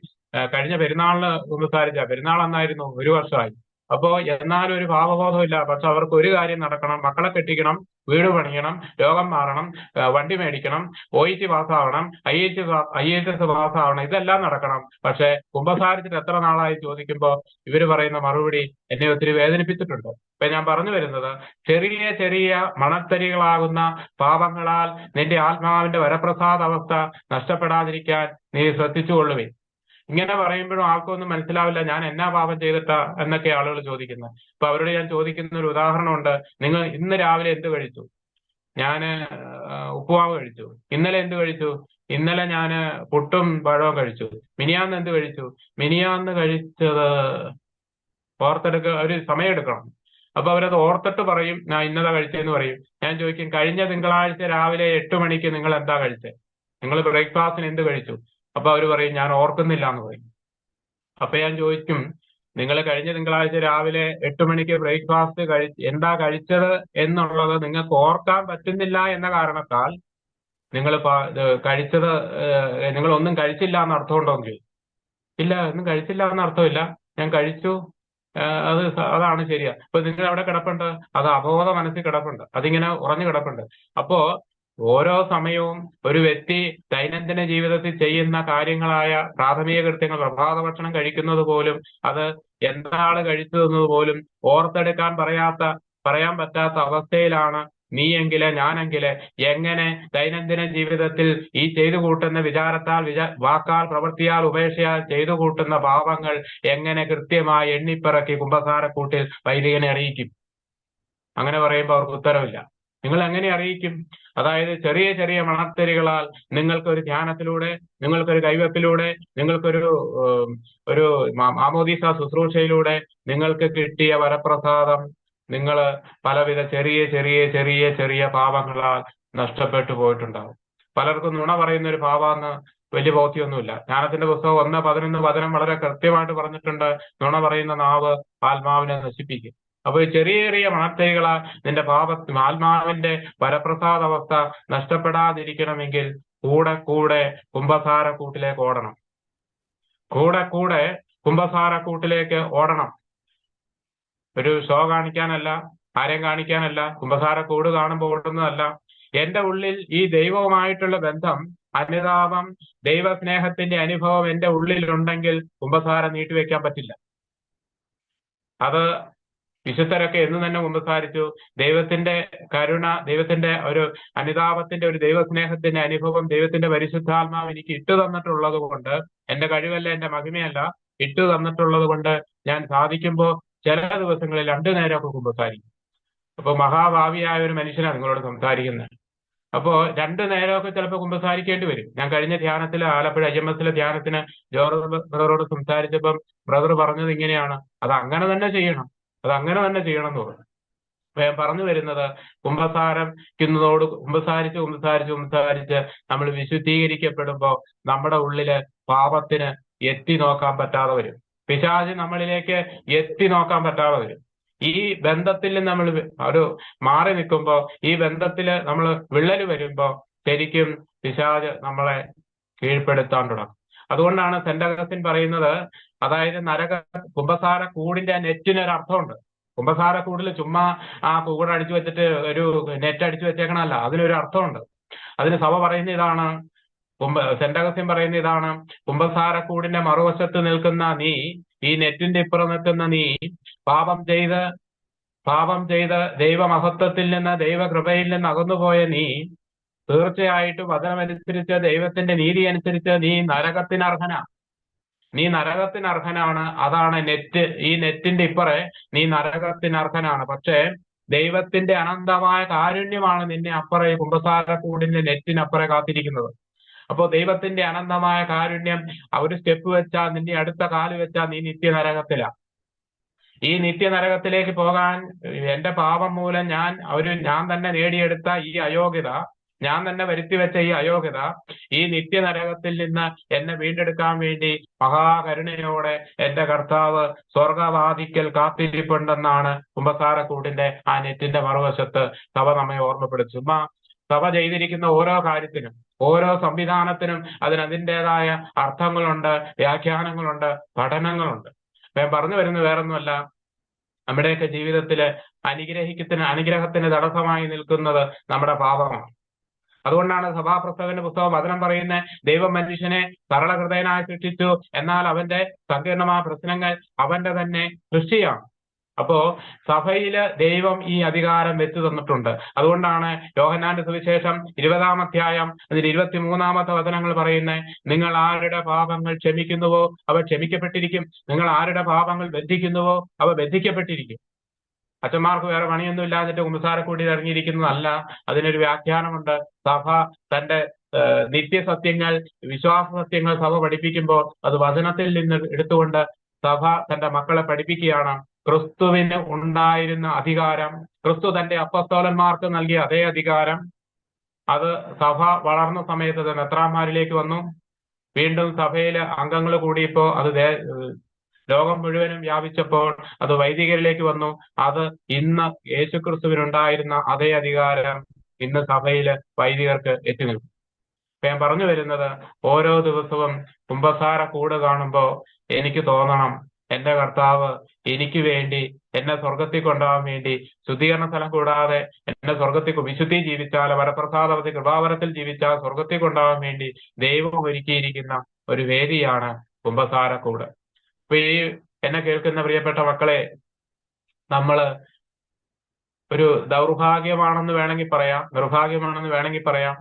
കഴിഞ്ഞ പെരുന്നാളിന് കുമ്പസാരിച്ച, പെരുന്നാൾ എന്നായിരുന്നു 1 വർഷമായി. അപ്പോ എന്നാലും ഒരു ഭാവബോധമില്ല. പക്ഷെ അവർക്ക് ഒരു കാര്യം നടക്കണം, മക്കളെ കെട്ടിക്കണം, വീട് പണിയണം, രോഗം മാറണം, വണ്ടി മേടിക്കണം, OET പാസ്സാവണം, IAS പാസ്സാവണം, ഇതെല്ലാം നടക്കണം. പക്ഷെ കുമ്പസാരിച്ചിട്ട് എത്ര നാളായി ചോദിക്കുമ്പോൾ ഇവര് പറയുന്ന മറുപടി എന്നെ ഒത്തിരി വേദനിപ്പിച്ചിട്ടുണ്ട്. ഇപ്പൊ ഞാൻ പറഞ്ഞു വരുന്നത്, ചെറിയ ചെറിയ മണത്തരികളാകുന്ന പാപങ്ങളാൽ നിന്റെ ആത്മാവിന്റെ വരപ്രസാദ അവസ്ഥ നഷ്ടപ്പെടാതിരിക്കാൻ നീ ശ്രദ്ധിച്ചുകൊള്ളുവേ. ഇങ്ങനെ പറയുമ്പോഴും ആൾക്കൊന്നും മനസ്സിലാവില്ല, ഞാൻ എന്നാ പാപം ചെയ്തിട്ടാ എന്നൊക്കെ ആളുകൾ ചോദിക്കുന്നത്. അപ്പൊ അവരോട് ഞാൻ ചോദിക്കുന്ന ഒരു ഉദാഹരണമുണ്ട്. നിങ്ങൾ ഇന്ന് രാവിലെ എന്ത് കഴിച്ചു? ഞാന് ഉപ്പുമാവ് കഴിച്ചു. ഇന്നലെ എന്ത് കഴിച്ചു? ഇന്നലെ ഞാന് പുട്ടും പഴവും കഴിച്ചു. മിനിയാന്ന് എന്ത് കഴിച്ചു? മിനിയാന്ന് കഴിച്ചത് ഒരു സമയം എടുക്കണം. അപ്പൊ അവരത് ഓർത്തിട്ട് പറയും, ഞാൻ ഇന്നതാ കഴിച്ചതെന്ന് പറയും. ഞാൻ ചോദിക്കും, കഴിഞ്ഞ തിങ്കളാഴ്ച രാവിലെ 8 മണിക്ക് നിങ്ങൾ എന്താ കഴിച്ചത്? നിങ്ങൾ ബ്രേക്ക്ഫാസ്റ്റിന് എന്ത് കഴിച്ചു? അപ്പൊ അവർ പറയും, ഞാൻ ഓർക്കുന്നില്ല എന്ന് പറയും. അപ്പൊ ഞാൻ ചോദിക്കും, നിങ്ങൾ കഴിഞ്ഞ തിങ്കളാഴ്ച രാവിലെ 8 മണിക്ക് ബ്രേക്ക്ഫാസ്റ്റ് എന്താ കഴിച്ചത് എന്നുള്ളത് നിങ്ങൾക്ക് ഓർക്കാൻ പറ്റുന്നില്ല എന്ന കാരണത്താൽ നിങ്ങൾ കഴിച്ചത് നിങ്ങൾ ഒന്നും കഴിച്ചില്ല എന്ന് അർത്ഥമുണ്ടോ എന്ന് ചോദിക്കും. ഇല്ല, ഒന്നും കഴിച്ചില്ല എന്ന് അർത്ഥമില്ല, ഞാൻ കഴിച്ചു, അതാണ് ശരിയാ. അപ്പൊ നിങ്ങൾ അവിടെ കിടപ്പുണ്ട്, അത് അബോധ മനസ്സിൽ കിടപ്പുണ്ട്, അതിങ്ങനെ ഉറഞ്ഞു കിടപ്പുണ്ട്. അപ്പോ ഓരോ സമയവും ഒരു വ്യക്തി ദൈനംദിന ജീവിതത്തിൽ ചെയ്യുന്ന കാര്യങ്ങളായ പ്രാഥമിക കൃത്യങ്ങൾ, പ്രഭാത ഭക്ഷണം കഴിക്കുന്നത് പോലും, അത് എന്താണ് കഴിച്ചതെന്നത് പോലും ഓർത്തെടുക്കാൻ പറയാൻ പറ്റാത്ത അവസ്ഥയിലാണ് നീയെങ്കില് ഞാനെങ്കില് എങ്ങനെ ദൈനംദിന ജീവിതത്തിൽ ഈ ചെയ്തു കൂട്ടുന്ന വിചാരത്താൽ, വാക്കാൽ, പ്രവൃത്തിയാൽ, ഉപേക്ഷയാൽ ചെയ്തു കൂട്ടുന്ന പാപങ്ങൾ എങ്ങനെ കൃത്യമായി എണ്ണിപ്പിറക്കി കുമ്പസാരക്കൂട്ടിൽ വൈദികനെ അറിയിക്കും? അങ്ങനെ പറയുമ്പോൾ അവർക്ക് ഉത്തരവില്ല. നിങ്ങൾ എങ്ങനെ അറിയിക്കും? അതായത് ചെറിയ ചെറിയ മണത്തരികളാൽ നിങ്ങൾക്കൊരു ധ്യാനത്തിലൂടെ, നിങ്ങൾക്കൊരു കൈവെപ്പിലൂടെ, നിങ്ങൾക്കൊരു മാമോദീസ ശുശ്രൂഷയിലൂടെ നിങ്ങൾക്ക് കിട്ടിയ വരപ്രസാദം നിങ്ങൾ പലവിധ ചെറിയ ചെറിയ ചെറിയ ചെറിയ പാപങ്ങളാൽ നഷ്ടപ്പെട്ടു പോയിട്ടുണ്ടാവും. പലർക്കും നുണ പറയുന്ന ഒരു പാപമെന്ന് വലിയ ബോധ്യമൊന്നുമില്ല. ജ്ഞാനത്തിന്റെ പുസ്തകം 1:11 വളരെ കൃത്യമായിട്ട് പറഞ്ഞിട്ടുണ്ട്, നുണ പറയുന്ന നാവ് ആത്മാവിനെ നശിപ്പിക്കും. അപ്പൊ ഈ ചെറിയ ചെറിയ മണത്തരികളാൽ നിന്റെ ആത്മാവിന്റെ വരപ്രസാദ അവസ്ഥ നഷ്ടപ്പെടാതിരിക്കണമെങ്കിൽ കൂടെ കൂടെ കുമ്പസാരക്കൂട്ടിലേക്ക് ഓടണം. കൂടെ കൂടെ കുമ്പസാരക്കൂട്ടിലേക്ക് ഓടണം. ഒരു ഷോ കാണിക്കാനല്ല, ആരെയും കാണിക്കാനല്ല, കുമ്പസാരക്കൂട് കാണുമ്പോൾ ഓടുന്നതല്ല. എന്റെ ഉള്ളിൽ ഈ ദൈവവുമായിട്ടുള്ള ബന്ധം, അനുതാപം, ദൈവസ്നേഹത്തിന്റെ അനുഭവം എന്റെ ഉള്ളിലുണ്ടെങ്കിൽ കുമ്പസാരം നീട്ടിവെക്കാൻ പറ്റില്ല. അത് വിശുദ്ധരൊക്കെ എന്ന് തന്നെ കുമ്പസാരിച്ചു. ദൈവത്തിന്റെ കരുണ, ദൈവത്തിന്റെ ഒരു അനുതാപത്തിന്റെ, ഒരു ദൈവസ്നേഹത്തിന്റെ അനുഭവം ദൈവത്തിന്റെ പരിശുദ്ധാത്മാവ് എനിക്ക് ഇട്ടു തന്നിട്ടുള്ളത് കൊണ്ട്, എന്റെ കഴിവല്ല, എന്റെ മഹിമയല്ല, ഇട്ടു തന്നിട്ടുള്ളത് കൊണ്ട് ഞാൻ സാധിക്കുമ്പോൾ ചില ദിവസങ്ങളിൽ 2 നേരമൊക്കെ കുമ്പസാരിക്കും. അപ്പൊ മഹാഭാവിയായ ഒരു മനുഷ്യനാണ് നിങ്ങളോട് സംസാരിക്കുന്നത്. അപ്പോ 2 നേരമൊക്കെ ചിലപ്പോൾ കുമ്പസാരിക്കേണ്ടി വരും. ഞാൻ കഴിഞ്ഞ ധ്യാനത്തിൽ ആലപ്പുഴ IMS ധ്യാനത്തിന് ജോർജ് ബ്രദറോട് സംസാരിച്ചപ്പം ബ്രദർ പറഞ്ഞത് ഇങ്ങനെയാണ്, അത് അങ്ങനെ തന്നെ ചെയ്യണം, എന്ന് പറഞ്ഞു. അപ്പൊ ഞാൻ പറഞ്ഞു വരുന്നത്, കുമ്പസാരിച്ച് നമ്മൾ വിശുദ്ധീകരിക്കപ്പെടുമ്പോ നമ്മുടെ ഉള്ളില് പാപത്തിന് എത്തി നോക്കാൻ പറ്റാതെ വരും. പിശാച് നമ്മളിലേക്ക് എത്തി നോക്കാൻ പറ്റാതെ വരും. ഈ ബന്ധത്തിൽ നമ്മൾ ഒരു മാറി നിൽക്കുമ്പോ, ഈ ബന്ധത്തിൽ നമ്മൾ വിള്ളല് വരുമ്പോ ശരിക്കും പിശാച് നമ്മളെ കീഴ്പ്പെടുത്താൻ തുടങ്ങും. അതുകൊണ്ടാണ് സെന്റ് അഗസ്റ്റിൻ പറയുന്നത്, അതായത് കുമ്പസാര കൂടിന്റെ നെറ്റിനൊരു അർത്ഥമുണ്ട്. കുമ്പസാര കൂടിൽ ചുമ്മാ ആ കൂട് അടിച്ചു വെച്ചിട്ട് ഒരു നെറ്റ് അടിച്ചു വെച്ചേക്കണമല്ല, അതിനൊരു അർത്ഥമുണ്ട്. അതിന് സഭ പറയുന്ന ഇതാണ്, സെന്റ് അഗസ്റ്റിൻ പറയുന്ന ഇതാണ്: കുമ്പസാരക്കൂടിന്റെ മറുവശത്ത് നിൽക്കുന്ന നീ, ഈ നെറ്റിന്റെ ഇപ്പുറം നിൽക്കുന്ന നീ, പാപം ചെയ്ത് ദൈവമഹത്വത്തിൽ നിന്ന്, ദൈവകൃപയിൽ നിന്ന് അകന്നുപോയ നീ, തീർച്ചയായിട്ടും വചനമനുസരിച്ച്, ദൈവത്തിന്റെ നീതി അനുസരിച്ച് നീ നരകത്തിനർഹനാണ്. അതാണ് നെറ്റ്. ഈ നെറ്റിന്റെ ഇപ്പുറേ നീ നരകത്തിനർഹനാണ്. പക്ഷേ ദൈവത്തിന്റെ അനന്തമായ കാരുണ്യമാണ് നിന്നെ അപ്പുറേ, കുമ്പസാരക്കൂടിന്റെ നെറ്റിനപ്പുറേ കാത്തിരിക്കുന്നത്. അപ്പോ ദൈവത്തിന്റെ അനന്തമായ കാരുണ്യം, ഒരു സ്റ്റെപ്പ് വെച്ചാൽ, നിന്റെ അടുത്ത കാല് വെച്ചാൽ നീ നിത്യനരകത്തിലാ. ഈ നിത്യനരകത്തിലേക്ക് പോകാൻ എന്റെ പാപം മൂലം ഞാൻ തന്നെ നേടിയെടുത്ത ഈ അയോഗ്യത, ഞാൻ തന്നെ വരുത്തിവെച്ച ഈ അയോഗ്യത, ഈ നിത്യനരകത്തിൽ നിന്ന് എന്നെ വീണ്ടെടുക്കാൻ വേണ്ടി മഹാകരുണയോടെ എന്റെ കർത്താവ് സ്വർഗവാതിക്കൽ കാത്തിരിപ്പുണ്ടെന്നാണ് കുമ്പസാരക്കൂടിന്റെ ആ നെറ്റിന്റെ മറുവശത്ത് സഭ നമ്മെ ഓർമ്മപ്പെടുത്തും. സഭ ചെയ്തിരിക്കുന്ന ഓരോ കാര്യത്തിനും, ഓരോ സംവിധാനത്തിനും അതിൻ്റെതായ അർത്ഥങ്ങളുണ്ട്, വ്യാഖ്യാനങ്ങളുണ്ട്, പഠനങ്ങളുണ്ട്. ഞാൻ പറഞ്ഞു വരുന്നത് വേറൊന്നുമല്ല, നമ്മുടെയൊക്കെ ജീവിതത്തില് അനുഗ്രഹത്തിന് തടസ്സമായി നിൽക്കുന്നത് നമ്മുടെ പാപമാണ്. അതുകൊണ്ടാണ് സഭാപ്രസ്തകന്റെ പുസ്തകം വചനം പറയുന്ന, ദൈവം മനുഷ്യനെ സരളഹൃദയനായി സൃഷ്ടിച്ചു, എന്നാൽ അവന്റെ സങ്കീർണമായ പ്രശ്നങ്ങൾ അവന്റെ തന്നെ സൃഷ്ടിയാണ്. അപ്പോ സഭയില് ദൈവം ഈ അധികാരം വെച്ചു തന്നിട്ടുണ്ട്. അതുകൊണ്ടാണ് യോഹന്നാന്റെ സുവിശേഷം 20-ാം അധ്യായം അതിൽ 23-ാമത്തെ വചനങ്ങൾ പറയുന്നത്, നിങ്ങൾ ആരുടെ പാപങ്ങൾ ക്ഷമിക്കുന്നുവോ അവ ക്ഷമിക്കപ്പെട്ടിരിക്കും, നിങ്ങൾ ആരുടെ പാപങ്ങൾ ബന്ധിക്കുന്നുവോ അവ ബന്ധിക്കപ്പെട്ടിരിക്കും. അച്ഛന്മാർക്ക് വേറെ പണിയൊന്നും ഇല്ലാതിട്ട് കുമ്പസാരക്കൂടി ഇറങ്ങിയിരിക്കുന്നതല്ല, അതിനൊരു വ്യാഖ്യാനമുണ്ട്. സഭ തന്റെ നിത്യസത്യങ്ങൾ, വിശ്വാസ സത്യങ്ങൾ സഭ പഠിപ്പിക്കുമ്പോൾ അത് വചനത്തിൽ നിന്ന് എടുത്തുകൊണ്ട് സഭ തന്റെ മക്കളെ പഠിപ്പിക്കുകയാണ്. ക്രിസ്തുവിന് ഉണ്ടായിരുന്ന അധികാരം, ക്രിസ്തു തന്റെ അപ്പസ്തോലന്മാർക്ക് നൽകിയ അതേ അധികാരം, അത് സഭ വളർന്ന സമയത്ത് മെത്രാന്മാരിലേക്ക് വന്നു. വീണ്ടും സഭയിലെ അംഗങ്ങൾ കൂടിയപ്പോൾ അത് ലോകം മുഴുവനും വ്യാപിച്ചപ്പോൾ അത് വൈദികരിലേക്ക് വന്നു. അത് ഇന്ന് യേശുക്രിസ്തുവിനുണ്ടായിരുന്ന അതേ അധികാരം ഇന്ന് സഭയില് വൈദികർക്ക് എത്തി നിൽക്കും. അപ്പൊ ഞാൻ പറഞ്ഞു വരുന്നത്, ഓരോ ദിവസവും കുമ്പസാര കൂട് കാണുമ്പോൾ എനിക്ക് തോന്നണം, എന്റെ കർത്താവ് എനിക്ക് വേണ്ടി, എന്നെ സ്വർഗത്തിൽ കൊണ്ടുപോകാൻ വേണ്ടി, ശുദ്ധീകരണ സ്ഥലം കൂടാതെ എന്നെ സ്വർഗത്തിൽ വിശുദ്ധി ജീവിച്ചാൽ, വരപ്രസാദവതി കൃപാവരത്തിൽ ജീവിച്ചാൽ സ്വർഗത്തിൽ കൊണ്ടുപോകാൻ വേണ്ടി ദൈവം ഒരുക്കിയിരിക്കുന്ന ഒരു വേദിയാണ് കുമ്പസാരക്കൂട്. അപ്പൊ ഈ എന്നെ കേൾക്കുന്ന പ്രിയപ്പെട്ട മക്കളെ, നമ്മള് ഒരു ദൗർഭാഗ്യമാണെന്ന് വേണമെങ്കിൽ പറയാം, നിർഭാഗ്യമാണെന്ന് വേണമെങ്കിൽ പറയാം.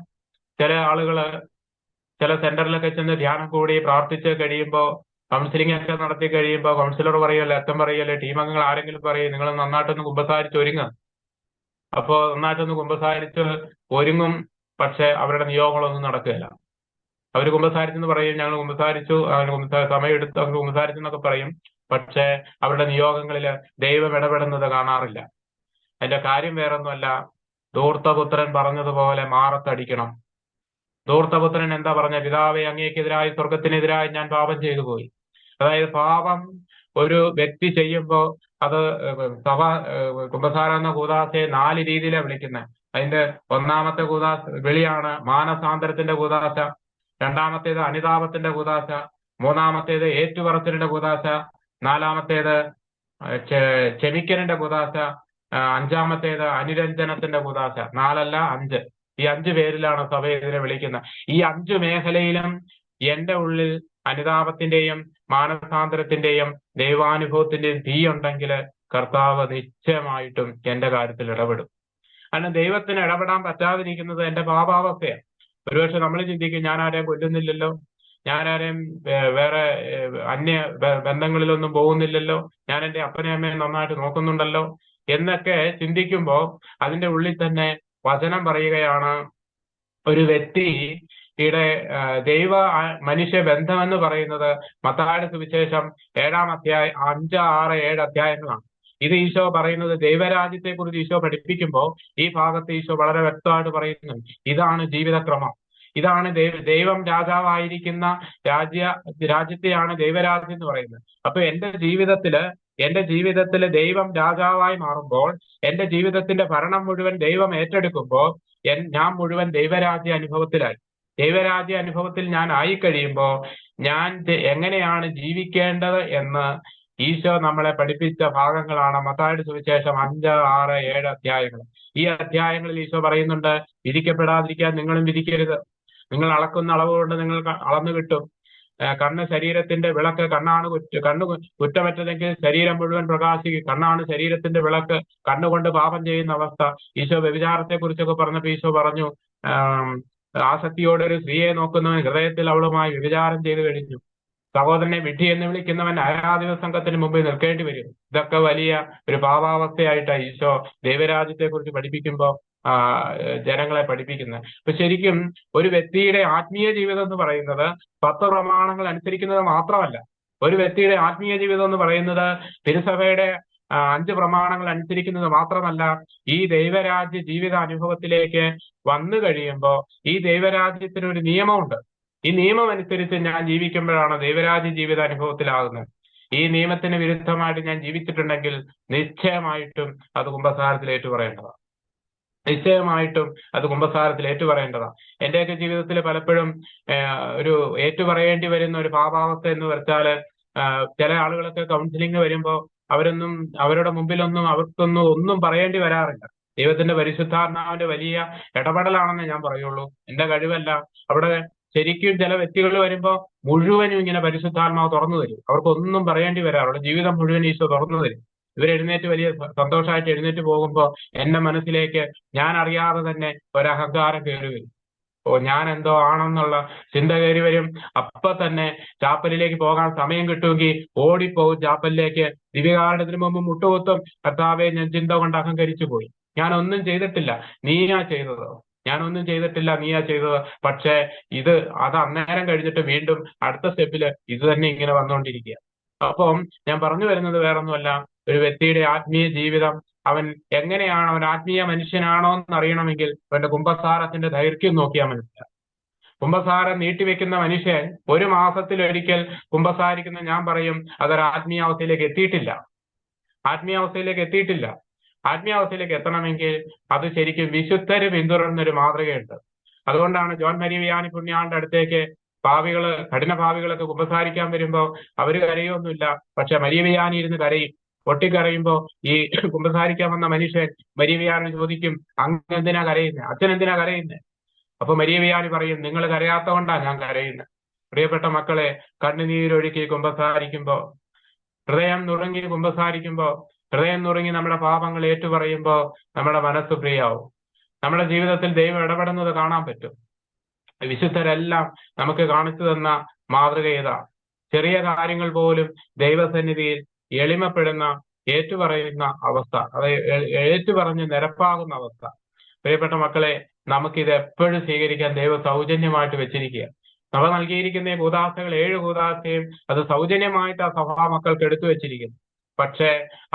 ചില ആളുകള് ചില സെന്ററിലൊക്കെ ചെന്ന് ധ്യാനം കൂടി പ്രാർത്ഥിച്ച് കഴിയുമ്പോൾ, കൗൺസിലിംഗ് ഒക്കെ നടത്തി കഴിയുമ്പോൾ കൗൺസിലർ പറയുമല്ലോ, അച്ഛൻ പറയുമല്ലോ, ടീം അംഗങ്ങൾ ആരെങ്കിലും പറയും, നിങ്ങൾ നന്നായിട്ടൊന്ന് കുമ്പസാരിച്ച് ഒരുങ്ങുക. അപ്പോ നന്നായിട്ടൊന്ന് കുമ്പസാരിച്ച് ഒരുങ്ങും, പക്ഷെ അവരുടെ നിയോഗങ്ങളൊന്നും നടക്കുകയില്ല. അവർ കുമ്പസാരിച്ചെന്ന് പറയും, ഞങ്ങൾ കുമ്പസാരിച്ചു, സമയം എടുത്ത് അവർ കുമ്പസാരിച്ചെന്നൊക്കെ പറയും, പക്ഷെ അവരുടെ നിയോഗങ്ങളില് ദൈവം ഇടപെടുന്നത് കാണാറില്ല. അതിന്റെ കാര്യം വേറൊന്നുമല്ല, ധൂർത്തപുത്രൻ പറഞ്ഞതുപോലെ മാറത്തടിക്കണം. ധൂർത്തപുത്രൻ എന്താ പറഞ്ഞ? പിതാവേ, അങ്ങേക്കെതിരായി, സ്വർഗത്തിനെതിരായി ഞാൻ പാപം ചെയ്തു പോയി. അതായത് പാപം ഒരു വ്യക്തി ചെയ്യുമ്പോ അത് സഭ കുമ്പസാര എന്ന കൂദാസയെ 4 രീതിയിലാണ് വിളിക്കുന്നത്. അതിന്റെ ഒന്നാമത്തെ വിളിയാണ് മാനസാന്തരത്തിന്റെ കൂദാശ, രണ്ടാമത്തേത് അനുതാപത്തിന്റെ കൂദാശ, മൂന്നാമത്തേത് ഏറ്റുപറച്ചിലിന്റെ കൂദാശ, നാലാമത്തേത് ക്ഷമിക്കലിന്റെ കൂദാശ, അഞ്ചാമത്തേത് അനുരഞ്ജനത്തിന്റെ കൂദാശ. 4 അല്ല 5. ഈ 5 പേരിലാണ് സഭ ഇതിനെ വിളിക്കുന്നത്. ഈ 5 മേഖലയിലും എന്റെ ഉള്ളിൽ അനുതാപത്തിന്റെയും മാനസാന്തരത്തിന്റെയും ദൈവാനുഭവത്തിന്റെയും തീ ഉണ്ടെങ്കിൽ കർത്താവ് നിശ്ചയമായിട്ടും എന്റെ കാര്യത്തിൽ ഇടപെടും. കാരണം ദൈവത്തിന് ഇടപെടാൻ പറ്റാതിരിക്കുന്നത് എന്റെ പാപാവസ്ഥയാണ്. ഒരുപക്ഷെ നമ്മൾ ചിന്തിക്കും, ഞാൻ ആരെയും കൊല്ലുന്നില്ലല്ലോ, ഞാൻ ആരെയും വേറെ അന്യ ബന്ധങ്ങളിലൊന്നും പോകുന്നില്ലല്ലോ, ഞാൻ എന്റെ അപ്പനെയും അമ്മയും നന്നായിട്ട് നോക്കുന്നുണ്ടല്ലോ എന്നൊക്കെ ചിന്തിക്കുമ്പോ അതിന്റെ ഉള്ളിൽ തന്നെ വചനം പറയുകയാണ്, ഒരു വ്യക്തിയുടെ ദൈവ മനുഷ്യ ബന്ധമെന്ന് പറയുന്നത് മത്തായിയുടെ സുവിശേഷം 7-ാം അധ്യായം 5, 6, 7 അധ്യായങ്ങളാണ്. ഇത് ഈശോ പറയുന്നത് ദൈവരാജ്യത്തെ കുറിച്ച് ഈശോ പഠിപ്പിക്കുമ്പോൾ ഈ ഭാഗത്ത് ഈശോ വളരെ വ്യക്തമായിട്ട് പറയുന്നുണ്ട്, ഇതാണ് ജീവിതക്രമം, ഇതാണ് ദൈവം രാജാവായിരിക്കുന്ന രാജ്യത്തെയാണ് ദൈവരാജ്യം എന്ന് പറയുന്നത്. അപ്പൊ എന്റെ ജീവിതത്തില് ദൈവം രാജാവായി മാറുമ്പോൾ, എന്റെ ജീവിതത്തിന്റെ ഭരണം മുഴുവൻ ദൈവം ഏറ്റെടുക്കുമ്പോൾ ഞാൻ മുഴുവൻ ദൈവരാജ്യ അനുഭവത്തിലായി. ദൈവരാജ്യ അനുഭവത്തിൽ ഞാൻ ആയിക്കഴിയുമ്പോൾ ഞാൻ എങ്ങനെയാണ് ജീവിക്കേണ്ടത് എന്ന് ഈശോ നമ്മളെ പഠിപ്പിച്ച ഭാഗങ്ങളാണ് മത്തായിയുടെ സുവിശേഷം 5, 6, 7 അധ്യായങ്ങൾ. ഈ അധ്യായങ്ങളിൽ ഈശോ പറയുന്നുണ്ട്, വിധിക്കപ്പെടാതിരിക്കാൻ നിങ്ങളും വിധിക്കരുത്, നിങ്ങൾ അളക്കുന്ന അളവ് കൊണ്ട് നിങ്ങൾ അളന്നു കിട്ടും. കണ്ണ് ശരീരത്തിന്റെ വിളക്ക്, കണ്ണ് കുറ്റമറ്റതെങ്കിൽ ശരീരം മുഴുവൻ പ്രകാശിക്കും. കണ്ണാണ് ശരീരത്തിന്റെ വിളക്ക്. കണ്ണുകൊണ്ട് പാപം ചെയ്യുന്ന അവസ്ഥ. ഈശോ വ്യഭിചാരത്തെ കുറിച്ചൊക്കെ പറഞ്ഞപ്പോ ഈശോ പറഞ്ഞു, ആസക്തിയോടെ ഒരു സ്ത്രീയെ നോക്കുന്നവൻ ഹൃദയത്തിൽ അവളുമായി വ്യഭിചാരം ചെയ്തു കഴിഞ്ഞു. സഹോദരനെ വിഡ്ഢി എന്ന് വിളിക്കുന്നവൻ ന്യായാധിപ സംഘത്തിന് മുമ്പിൽ നിൽക്കേണ്ടി വരും. ഇതൊക്കെ വലിയ ഒരു പാപാവസ്ഥയായിട്ടാണ് ഈശോ ദൈവരാജ്യത്തെ കുറിച്ച് പഠിപ്പിക്കുമ്പോൾ ജനങ്ങളെ പഠിപ്പിക്കുന്നത്. അപ്പൊ ശരിക്കും ഒരു വ്യക്തിയുടെ ആത്മീയ ജീവിതം എന്ന് പറയുന്നത് 10 പ്രമാണങ്ങൾ അനുസരിക്കുന്നത് മാത്രമല്ല. ഒരു വ്യക്തിയുടെ ആത്മീയ ജീവിതം എന്ന് പറയുന്നത് തിരുസഭയുടെ 5 പ്രമാണങ്ങൾ അനുസരിക്കുന്നത് മാത്രമല്ല. ഈ ദൈവരാജ്യ ജീവിത അനുഭവത്തിലേക്ക് വന്നു കഴിയുമ്പോൾ ഈ ദൈവരാജ്യത്തിന് ഒരു നിയമമുണ്ട്. ഈ നിയമം അനുസരിച്ച് ഞാൻ ജീവിക്കുമ്പോഴാണ് ദൈവരാജ്യ ജീവിത അനുഭവത്തിലാകുന്നത്. ഈ നിയമത്തിന് വിരുദ്ധമായിട്ട് ഞാൻ ജീവിച്ചിട്ടുണ്ടെങ്കിൽ നിശ്ചയമായിട്ടും അത് കുമ്പസാരത്തിൽ ഏറ്റുപറയേണ്ടതാണ്. നിശ്ചയമായിട്ടും അത് കുമ്പസാരത്തിൽ ഏറ്റുപറയേണ്ടതാണ്. എന്റെയൊക്കെ ജീവിതത്തിൽ പലപ്പോഴും ഒരു ഏറ്റുപറയേണ്ടി വരുന്ന ഒരു പാപാവസ്ഥ എന്ന് വെച്ചാല്, ചില ആളുകളൊക്കെ കൗൺസിലിംഗ് വരുമ്പോൾ അവരുടെ മുമ്പിലൊന്നും അവർക്കൊന്നും പറയേണ്ടി വരാറില്ല. ദൈവത്തിന്റെ പരിശുദ്ധാത്മാവിന്റെ വലിയ ഇടപെടലാണെന്ന് ഞാൻ പറയുള്ളൂ, എന്റെ കഴിവല്ല. അവിടെ ശരിക്കും ചില വ്യക്തികൾ വരുമ്പോൾ മുഴുവനും ഇങ്ങനെ പരിശുദ്ധാത്മാവ് തുറന്നു തരും. അവർക്കൊന്നും പറയേണ്ടി വരാറുള്ള ജീവിതം മുഴുവൻ ഈശോ തുറന്നു തരും. ഇവരെഴുന്നേറ്റ് വലിയ സന്തോഷമായിട്ട് എഴുന്നേറ്റ് പോകുമ്പോൾ എന്റെ മനസ്സിലേക്ക് ഞാൻ അറിയാതെ തന്നെ ഒരഹങ്കാരം കയറി വരും. ഞാൻ എന്തോ ആണെന്നുള്ള ചിന്ത കയറി വരും. അപ്പൊ തന്നെ ചാപ്പലിലേക്ക് പോകാൻ സമയം കിട്ടുമെങ്കിൽ ഓടിപ്പോകും ചാപ്പലിലേക്ക്. ദിവ്യകാരുണ്യത്തിന് മുമ്പ് മുട്ടുകുത്തും, കർത്താവെ ഞാൻ ചിന്ത കൊണ്ട് അഹങ്കരിച്ചു പോയി, ഞാനൊന്നും ചെയ്തിട്ടില്ല, നീയാ ചെയ്തത്, ഞാനൊന്നും ചെയ്തിട്ടില്ല, നീയാ ചെയ്തത്. പക്ഷേ അത് അന്നേരം കഴിഞ്ഞിട്ട് വീണ്ടും അടുത്ത സ്റ്റെപ്പില് ഇത് തന്നെ ഇങ്ങനെ വന്നുകൊണ്ടിരിക്കുക. അപ്പം ഞാൻ പറഞ്ഞു വരുന്നത് വേറൊന്നുമല്ല, ഒരു വ്യക്തിയുടെ ആത്മീയ ജീവിതം അവൻ എങ്ങനെയാണ്, അവൻ ആത്മീയ മനുഷ്യനാണോ എന്ന് അറിയണമെങ്കിൽ അവന്റെ കുമ്പസാരത്തിന്റെ ദൈർഘ്യം നോക്കിയാൽ മനസ്സിലാവും. കുമ്പസാരം നീട്ടിവെക്കുന്ന മനുഷ്യൻ 1 മാസത്തിലൊരിക്കൽ കുമ്പസാരിക്കുന്ന ഞാൻ പറയും അതൊരു ആത്മീയാവസ്ഥയിലേക്ക് എത്തിയിട്ടില്ല. ആത്മീയാവസ്ഥയിലേക്ക് എത്തണമെങ്കിൽ അത് ശരിക്കും വിശുദ്ധര് പിന്തുടരുന്നൊരു മാതൃകയുണ്ട്. അതുകൊണ്ടാണ് ജോൺ മരിയ വിയാനി പുണ്യാളുടെ അടുത്തേക്ക് കഠിന ഭാവികളൊക്കെ കുമ്പസാരിക്കാൻ വരുമ്പോൾ അവര് കരയൊന്നുമില്ല, പക്ഷെ മരിയ വിയാനി ഇരുന്ന് കരയും. പൊട്ടിക്കരയുമ്പോ ഈ കുമ്പസാരിക്കാൻ വന്ന മനുഷ്യൻ മരിയ വിയാനി ചോദിക്കും, അങ്ങ് എന്തിനാ കരയുന്നത്, അച്ഛൻ എന്തിനാ കരയുന്നത്? അപ്പൊ മരിയ വിയാനി പറയും, നിങ്ങൾ കരയാത്തതുകൊണ്ടാ ഞാൻ കരയുന്നത്. പ്രിയപ്പെട്ട മക്കളെ, കണ്ണുനീരൊഴുക്കി കുമ്പസാരിക്കുമ്പോ, ഹൃദയം നുറുങ്ങി നമ്മുടെ പാപങ്ങൾ ഏറ്റുപറയുമ്പോൾ നമ്മുടെ മനസ്സ് ഫ്രീയാവും. നമ്മുടെ ജീവിതത്തിൽ ദൈവം ഇടപെടുന്നത് കാണാൻ പറ്റും. വിശുദ്ധരെല്ലാം നമുക്ക് കാണിച്ചു തന്ന മാതൃക ഇതാ. ചെറിയ കാര്യങ്ങൾ പോലും ദൈവസന്നിധിയിൽ എളിമപ്പെടുന്ന, ഏറ്റുപറയുന്ന അവസ്ഥ, അതായത് ഏറ്റുപറഞ്ഞ് നിരപ്പാകുന്ന അവസ്ഥ. പ്രിയപ്പെട്ട മക്കളെ, നമുക്കിത് എപ്പോഴും സ്വീകരിക്കാൻ ദൈവം സൗജന്യമായിട്ട് വെച്ചിരിക്കുക. സഭ നൽകിയിരിക്കുന്ന ഈ കൂദാശകൾ 7 കൂദാശയും അത് സൗജന്യമായിട്ട് ആ സഭാ മക്കൾക്ക് എടുത്തു വെച്ചിരിക്കുന്നു. പക്ഷെ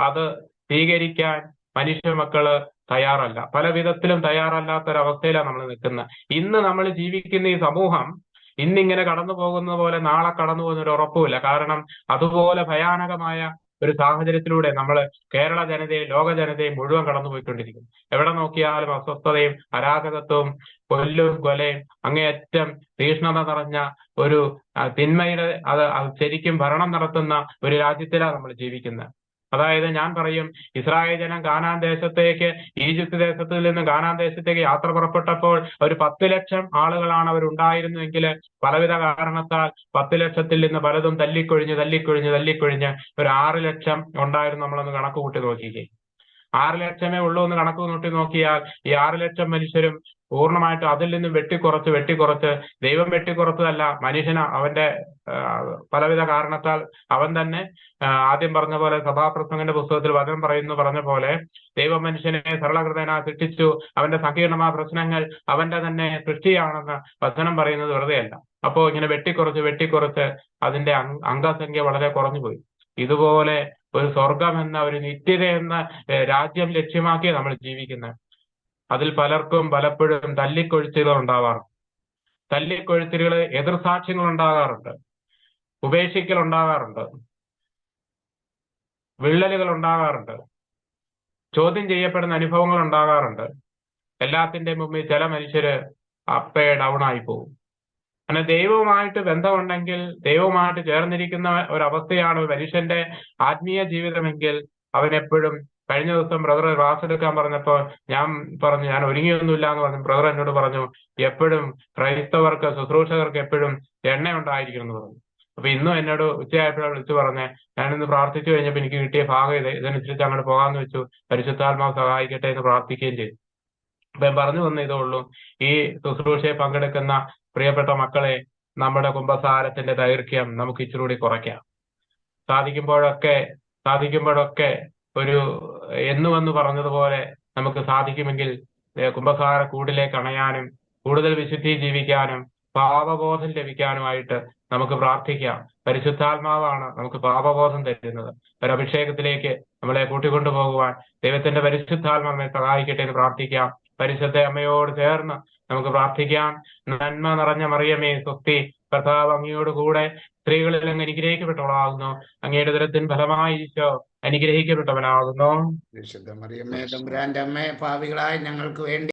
അത് സ്വീകരിക്കാൻ മനുഷ്യ മക്കള് തയ്യാറല്ല. പല വിധത്തിലും തയ്യാറല്ലാത്തൊരവസ്ഥയിലാണ് നമ്മൾ നിൽക്കുന്നത്. ഇന്ന് നമ്മൾ ജീവിക്കുന്ന ഈ സമൂഹം ഇന്നിങ്ങനെ കടന്നു പോകുന്ന പോലെ നാളെ കടന്നു പോകുന്ന ഒരു ഉറപ്പുമില്ല. കാരണം അതുപോലെ ഭയാനകമായ ഒരു സാഹചര്യത്തിലൂടെ നമ്മൾ കേരള ജനതയും ലോക ജനതയും മുഴുവൻ കടന്നുപോയിക്കൊണ്ടിരിക്കുന്നു. എവിടെ നോക്കിയാലും അസ്വസ്ഥതയും അരാജകത്വവും കൊലയും അങ്ങേയറ്റം തീഷ്ണത നിറഞ്ഞ ഒരു തിന്മയുടെ അത് ശരിക്കും ഭരണം നടത്തുന്ന ഒരു രാജ്യത്തിലാണ് നമ്മൾ ജീവിക്കുന്നത്. അതായത് ഞാൻ പറയും, ഇസ്രായേൽ ജനം കാനാൻ ദേശത്തേക്ക്, ഈജിപ്ത് ദേശത്തിൽ നിന്ന് കാനാൻ ദേശത്തേക്ക് യാത്ര പുറപ്പെട്ടപ്പോൾ ഒരു 10 ലക്ഷം ആളുകളാണ് അവരുണ്ടായിരുന്നുവെങ്കിൽ പലവിധ കാരണത്താൽ 10 ലക്ഷത്തിൽ നിന്ന് പലതും തല്ലിക്കൊഴിഞ്ഞ് ഒരു 6 ലക്ഷം ഉണ്ടായിരുന്നു. നമ്മളൊന്ന് കണക്ക് കൂട്ടി നോക്കിക്കേ. 6 ലക്ഷമേ ഉള്ളൂ എന്ന് കണക്ക് കൂട്ടി നോക്കിയാൽ ഈ 6 ലക്ഷം മനുഷ്യരും പൂർണ്ണമായിട്ടും അതിൽ നിന്നും വെട്ടിക്കുറച്ച് ദൈവം വെട്ടിക്കുറച്ചതല്ല, മനുഷ്യന് അവന്റെ പലവിധ കാരണത്താൽ അവൻ തന്നെ ആദ്യം പറഞ്ഞ പോലെ സഭാപ്രസംഗന്റെ പുസ്തകത്തിൽ വചനം പറഞ്ഞ പോലെ ദൈവം മനുഷ്യനെ സരളഹൃദയനാ സൃഷ്ടിച്ചു, അവന്റെ സങ്കീർണമായ പ്രശ്നങ്ങൾ അവന്റെ തന്നെ സൃഷ്ടിയാണെന്ന് വചനം പറയുന്നത് വെറുതെയല്ല. അപ്പോ ഇങ്ങനെ വെട്ടിക്കുറച്ച് അതിന്റെ അംഗസംഖ്യ വളരെ കുറഞ്ഞുപോയി. ഇതുപോലെ ഒരു സ്വർഗം എന്ന ഒരു നിത്യത എന്ന രാജ്യം ലക്ഷ്യമാക്കി നമ്മൾ ജീവിക്കുന്നത്. അതിൽ പലർക്കും പലപ്പോഴും തല്ലിക്കൊഴുത്തുകൾ ഉണ്ടാവാറുണ്ട്, എതിർസാക്ഷ്യങ്ങൾ ഉണ്ടാകാറുണ്ട്, ഉപേക്ഷിക്കൽ ഉണ്ടാകാറുണ്ട്, വിള്ളലുകൾ ഉണ്ടാകാറുണ്ട്, ചോദ്യം ചെയ്യപ്പെടുന്ന അനുഭവങ്ങൾ ഉണ്ടാകാറുണ്ട്. എല്ലാത്തിന്റെ മുമ്പിൽ ചില മനുഷ്യര് അപ്പേ ഡൗൺ ആയി പോകും. അങ്ങനെ ദൈവവുമായിട്ട് ബന്ധമുണ്ടെങ്കിൽ, ദൈവവുമായിട്ട് ചേർന്നിരിക്കുന്ന ഒരവസ്ഥയാണ് മനുഷ്യന്റെ ആത്മീയ ജീവിതമെങ്കിൽ അവനെപ്പോഴും. കഴിഞ്ഞ ദിവസം ബ്രദർ ക്ലാസ് എടുക്കാൻ പറഞ്ഞപ്പോൾ ഞാൻ ഒരുങ്ങിയൊന്നുമില്ല എന്ന് പറഞ്ഞു. ബ്രദർ എന്നോട് പറഞ്ഞു, എപ്പോഴും ക്രൈസ്തവർക്ക്, ശുശ്രൂഷകർക്ക് എപ്പോഴും എണ്ണ ഉണ്ടായിരിക്കും എന്ന് പറഞ്ഞു. അപ്പൊ ഇന്നും എന്നോട് ഉച്ചയായപ്പോഴാണ് വിളിച്ചു പറഞ്ഞേ, ഞാനിന്ന് പ്രാർത്ഥിച്ചു കഴിഞ്ഞപ്പോൾ എനിക്ക് കിട്ടിയ ഭാഗം ഇതനുസരിച്ച് അങ്ങോട്ട് പോകാമെന്ന് വെച്ചു. പരിശുദ്ധാത്മാവ് സഹായിക്കട്ടെ എന്ന് പ്രാർത്ഥിക്കുകയും ചെയ്തു. അപ്പൊ ഞാൻ പറഞ്ഞു വന്ന ഇതേ ഉള്ളൂ, ഈ ശുശ്രൂഷയെ പങ്കെടുക്കുന്ന പ്രിയപ്പെട്ട മക്കളെ, നമ്മുടെ കുമ്പസാരത്തിന്റെ ദൈർഘ്യം നമുക്ക് ഇച്ചിരി കുറയ്ക്കാം. സാധിക്കുമ്പോഴൊക്കെ ഒരു എന്നുവെന്ന് പറഞ്ഞതുപോലെ നമുക്ക് സാധിക്കുമെങ്കിൽ കുമ്പസാര കൂടിലേക്ക് അണയാനും കൂടുതൽ വിശുദ്ധി ജീവിക്കാനും പാപബോധം ലഭിക്കാനുമായിട്ട് നമുക്ക് പ്രാർത്ഥിക്കാം. പരിശുദ്ധാത്മാവാണ് നമുക്ക് പാപബോധം തരുന്നത്. ഒരു അഭിഷേകത്തിലേക്ക് നമ്മളെ കൂട്ടിക്കൊണ്ടുപോകുവാൻ ദൈവത്തിന്റെ പരിശുദ്ധാത്മാവിനെ സഹായിക്കട്ടെ എന്ന് പ്രാർത്ഥിക്കാം. പരിശുദ്ധ അമ്മയോട് ചേർന്ന് നമുക്ക് പ്രാർത്ഥിക്കാം. നന്മ നിറഞ്ഞ മറിയമേ സ്വസ്തി, കർത്താവ് അങ്ങയോട് കൂടെ സ്ത്രീകളിൽ അങ്ങ് അനുഗ്രഹിക്കപ്പെട്ടവളാകുന്നു. അങ്ങയുടെ ഉദരത്തിൻ ഫലമായി ഈശോ അനുഗ്രഹിക്കപ്പെട്ടവനാകുന്നു. വിശുദ്ധ മറിയമ്മേ തമ്പുരാന്റെ അമ്മേ, പാപികളായ ഞങ്ങൾക്ക് വേണ്ടി